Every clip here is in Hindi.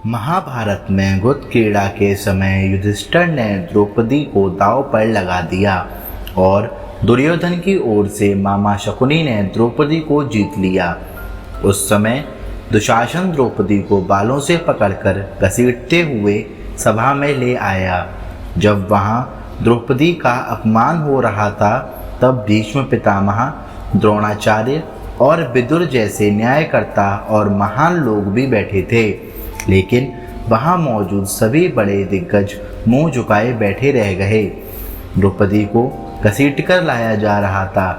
महाभारत में गुद क्रीड़ा के समय युधिष्ठिर ने द्रौपदी को दांव पर लगा दिया और दुर्योधन की ओर से मामा शकुनी ने द्रौपदी को जीत लिया। उस समय दुशासन द्रौपदी को बालों से पकड़कर घसीटते हुए सभा में ले आया। जब वहां द्रौपदी का अपमान हो रहा था तब भीष्म पितामह, द्रोणाचार्य और विदुर जैसे न्यायकर्ता और महान लोग भी बैठे थे, लेकिन वहां मौजूद सभी बड़े दिग्गज मुंह झुकाए बैठे रह गए। द्रौपदी को घसीटकर लाया जा रहा था।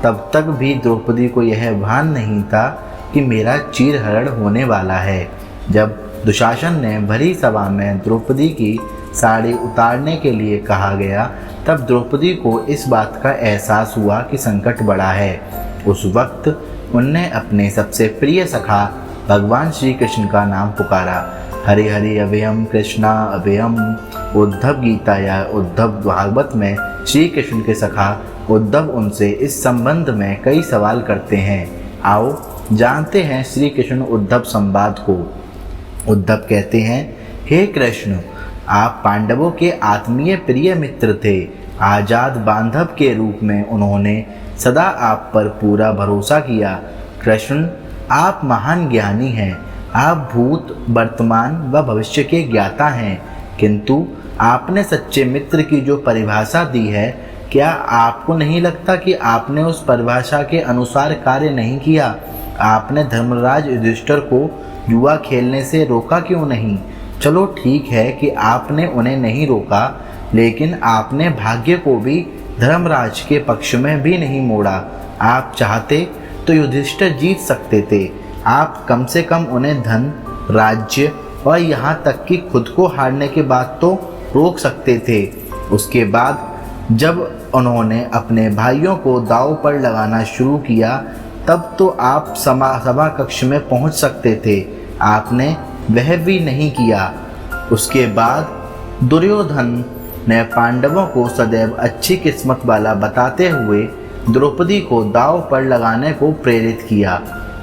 तब तक भी द्रौपदी को यह भान नहीं था कि मेरा चीरहरण होने वाला है। जब दुशासन ने भरी सभा में द्रौपदी की साड़ी उतारने के लिए कहा गया तब द्रौपदी को इस बात का एहसास हुआ कि संकट बड़ा है। उस वक्त उनने अपने सबसे प्रिय सखा भगवान श्री कृष्ण का नाम पुकारा। हरि हरि अभयम कृष्णा अभयम। उद्धव गीता या उद्धव भागवत में श्री कृष्ण के सखा उद्धव उनसे इस संबंध में कई सवाल करते हैं। आओ जानते हैं श्री कृष्ण उद्धव संवाद को। उद्धव कहते हैं, हे कृष्ण, आप पांडवों के आत्मीय प्रिय मित्र थे। आजाद बांधव के रूप में उन्होंने सदा आप पर पूरा भरोसा किया। कृष्ण, आप महान ज्ञानी हैं। आप भूत, वर्तमान व भविष्य के ज्ञाता हैं, किंतु आपने सच्चे मित्र की जो परिभाषा दी है, क्या आपको नहीं लगता कि आपने उस परिभाषा के अनुसार कार्य नहीं किया? आपने धर्मराज युधिष्ठिर को जुआ खेलने से रोका क्यों नहीं? चलो ठीक है कि आपने उन्हें नहीं रोका, लेकिन आपने भाग्य को भी धर्मराज के पक्ष में भी नहीं मोड़ा। आप चाहते तो युधिष्ठिर जीत सकते थे। आप कम से कम उन्हें धन, राज्य और यहाँ तक कि खुद को हारने के बाद तो रोक सकते थे। उसके बाद जब उन्होंने अपने भाइयों को दांव पर लगाना शुरू किया तब तो आप सभा कक्ष में पहुँच सकते थे। आपने वह भी नहीं किया। उसके बाद दुर्योधन ने पांडवों को सदैव अच्छी किस्मत वाला बताते हुए द्रौपदी को दांव पर लगाने को प्रेरित किया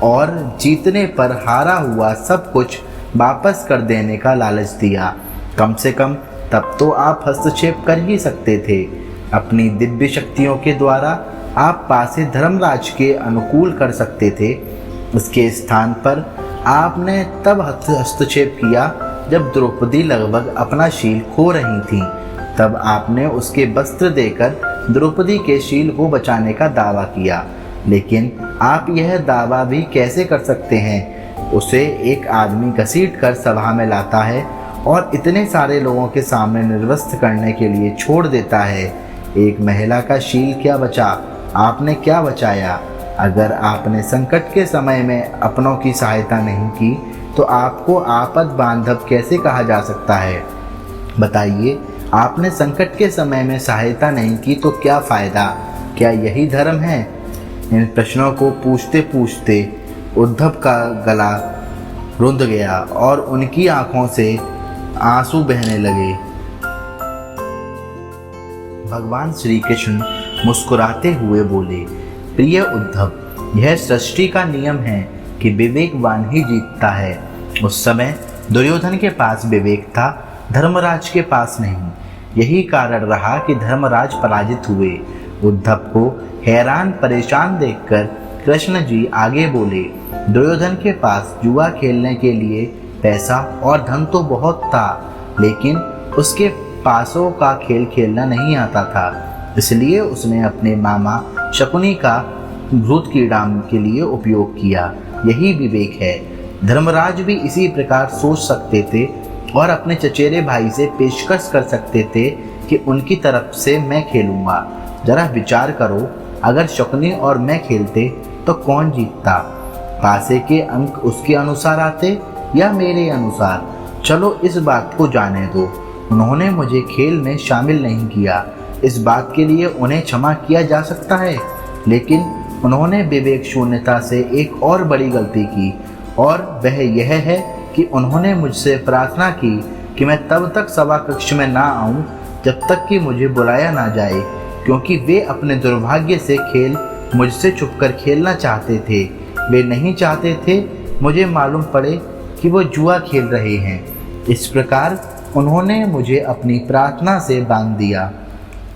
और जीतने पर हारा हुआ सब कुछ वापस कर देने का लालच दिया। कम से कम तब तो आप हस्तक्षेप कर ही सकते थे। अपनी दिव्य शक्तियों के द्वारा आप पासे धर्मराज के अनुकूल कर सकते थे। उसके स्थान पर आपने तब हस्तक्षेप किया जब द्रौपदी लगभग अपना शील खो रही थी। तब आपने उसके वस्त्र देकर द्रौपदी के शील को बचाने का दावा किया। लेकिन आप यह दावा भी कैसे कर सकते हैं? उसे एक आदमी घसीट कर सभा में लाता है और इतने सारे लोगों के सामने निर्वस्त्र करने के लिए छोड़ देता है। एक महिला का शील क्या बचा? आपने क्या बचाया? अगर आपने संकट के समय में अपनों की सहायता नहीं की तो आपको आपद बांधव कैसे कहा जा सकता है? बताइए, आपने संकट के समय में सहायता नहीं की तो क्या फ़ायदा? क्या यही धर्म है? इन प्रश्नों को पूछते पूछते उद्धव का गला रुंध गया और उनकी आंखों से आंसू बहने लगे। भगवान श्री कृष्ण मुस्कुराते हुए बोले, प्रिय उद्धव, यह सृष्टि का नियम है कि विवेकवान ही जीतता है। उस समय दुर्योधन के पास विवेक था, धर्मराज के पास नहीं। यही कारण रहा कि धर्मराज पराजित हुए। उद्धव को हैरान परेशान देखकर कृष्ण जी आगे बोले, दुर्योधन के पास जुआ खेलने के लिए पैसा और धन तो बहुत था, लेकिन उसके पासों का खेल खेलना नहीं आता था। इसलिए उसने अपने मामा शकुनी का भूत क्रीड़ा के लिए उपयोग किया। यही विवेक है। धर्मराज भी इसी प्रकार सोच सकते थे और अपने चचेरे भाई से पेशकश कर सकते थे कि उनकी तरफ से मैं खेलूंगा। जरा विचार करो, अगर शकुनी और मैं खेलते तो कौन जीतता? पासे के अंक उसके अनुसार आते या मेरे अनुसार? चलो इस बात को जाने दो। उन्होंने मुझे खेल में शामिल नहीं किया, इस बात के लिए उन्हें क्षमा किया जा सकता है, लेकिन उन्होंने विवेक शून्यता से एक और बड़ी गलती की, और वह यह है कि उन्होंने मुझसे प्रार्थना की कि मैं तब तक सभा कक्ष में ना आऊं जब तक कि मुझे बुलाया ना जाए, क्योंकि वे अपने दुर्भाग्य से खेल मुझसे छुपकर खेलना चाहते थे। वे नहीं चाहते थे मुझे मालूम पड़े कि वो जुआ खेल रहे हैं। इस प्रकार उन्होंने मुझे अपनी प्रार्थना से बांध दिया।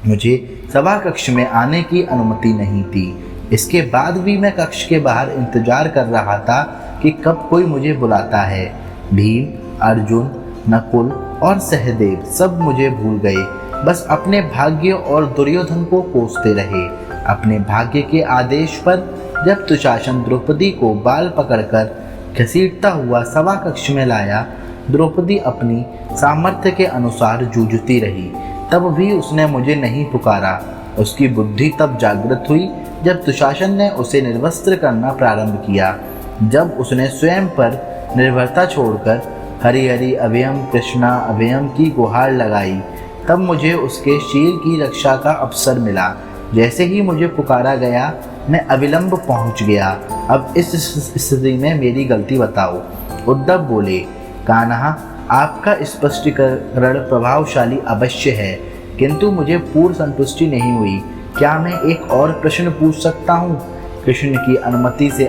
मुझे सभा कक्ष में आने की अनुमति नहीं थी। इसके बाद भी मैं कक्ष के बाहर इंतजार कर रहा था कि कब कोई मुझे बुलाता है। भीम, अर्जुन, नकुल और सहदेव सब मुझे भूल गए, बस अपने भाग्य और दुर्योधन को कोसते रहे। अपने भाग्य के आदेश पर जब दुशासन द्रौपदी को बाल पकड़कर घसीटता हुआ सभा कक्ष में लाया, द्रौपदी अपनी सामर्थ्य के अनुसार जूझती रही। तब भी उसने मुझे नहीं पुकारा। उसकी बुद्धि तब जागृत हुई जब दुशासन ने उसे निर्वस्त्र करना प्रारंभ किया। जब उसने स्वयं पर निर्भरता छोड़कर हरि हरि अभयम कृष्णा अभयम की गुहार लगाई, तब मुझे उसके शील की रक्षा का अवसर मिला। जैसे ही मुझे पुकारा गया, मैं अविलंब पहुंच गया। अब इस स्थिति में मेरी गलती बताओ। उद्धव बोले, कान्हा, आपका स्पष्टीकरण प्रभावशाली अवश्य है, किंतु मुझे पूर्ण संतुष्टि नहीं हुई। क्या मैं एक और प्रश्न पूछ सकता हूँ? कृष्ण की अनुमति से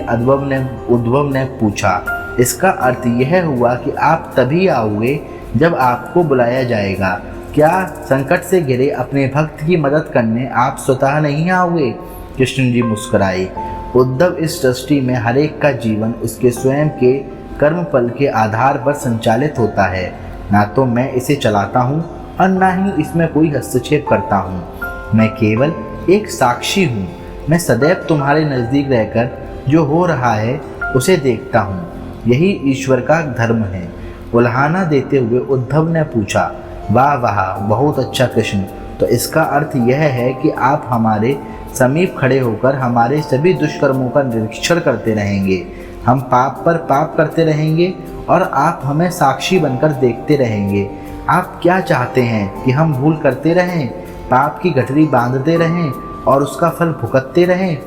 उद्धव ने पूछा। इसका अर्थ यह हुआ कि आप तभी आओगे जब आपको बुलाया जाएगा। क्या संकट से घिरे अपने भक्त की मदद करने आप स्वतः नहीं आओगे? कृष्ण जी मुस्कुराए। उद्धव, इस सृष्टि में हर एक का जीवन उसके स्वयं के कर्म फल के आधार पर संचालित होता है। ना तो मैं इसे चलाता हूँ और ना ही इसमें कोई हस्तक्षेप करता हूँ। मैं केवल एक साक्षी हूँ। मैं सदैव तुम्हारे नज़दीक रहकर जो हो रहा है उसे देखता हूँ। यही ईश्वर का धर्म है। उल्हाना देते हुए उद्धव ने पूछा, वाह वाह, बहुत अच्छा कृष्ण। तो इसका अर्थ यह है कि आप हमारे समीप खड़े होकर हमारे सभी दुष्कर्मों का निरीक्षण करते रहेंगे। हम पाप पर पाप करते रहेंगे और आप हमें साक्षी बनकर देखते रहेंगे। आप क्या चाहते हैं कि हम भूल करते रहें, पाप की गठरी बांधते रहें और उसका फल भुगतते रहें?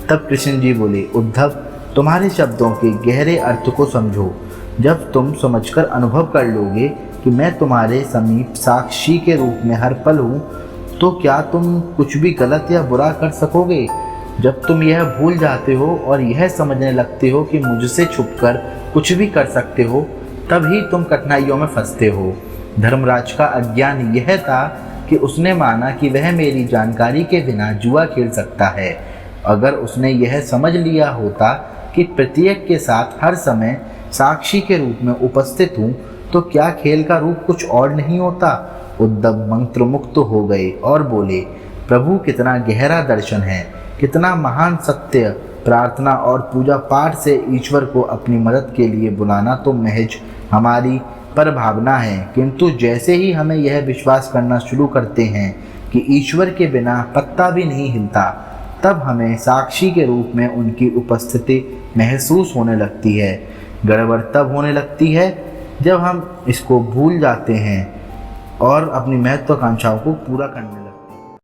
तब कृष्ण जी बोले, उद्धव, तुम्हारे शब्दों के गहरे अर्थ को समझो। जब तुम समझकर अनुभव कर लोगे कि मैं तुम्हारे समीप साक्षी के रूप में हर पल हूँ, तो क्या तुम कुछ भी गलत या बुरा कर सकोगे? जब तुम यह भूल जाते हो और यह समझने लगते हो कि मुझसे छुपकर कुछ भी कर सकते हो, तभी तुम कठिनाइयों में फंसते हो। धर्मराज का अज्ञान यह था कि उसने माना कि वह मेरी जानकारी के बिना जुआ खेल सकता है। अगर उसने यह समझ लिया होता कि प्रत्येक के साथ हर समय साक्षी के रूप में उपस्थित हूँ, तो क्या खेल का रूप कुछ और नहीं होता? उद्धव मंत्रमुग्ध हो गए और बोले, प्रभु, कितना गहरा दर्शन है, कितना महान सत्य। प्रार्थना और पूजा पाठ से ईश्वर को अपनी मदद के लिए बुलाना तो महज हमारी परभावना है, किंतु जैसे ही हमें यह विश्वास करना शुरू करते हैं कि ईश्वर के बिना पत्ता भी नहीं हिलता, तब हमें साक्षी के रूप में उनकी उपस्थिति महसूस होने लगती है। गड़बड़ तब होने लगती है जब हम इसको भूल जाते हैं और अपनी महत्वाकांक्षाओं को पूरा करने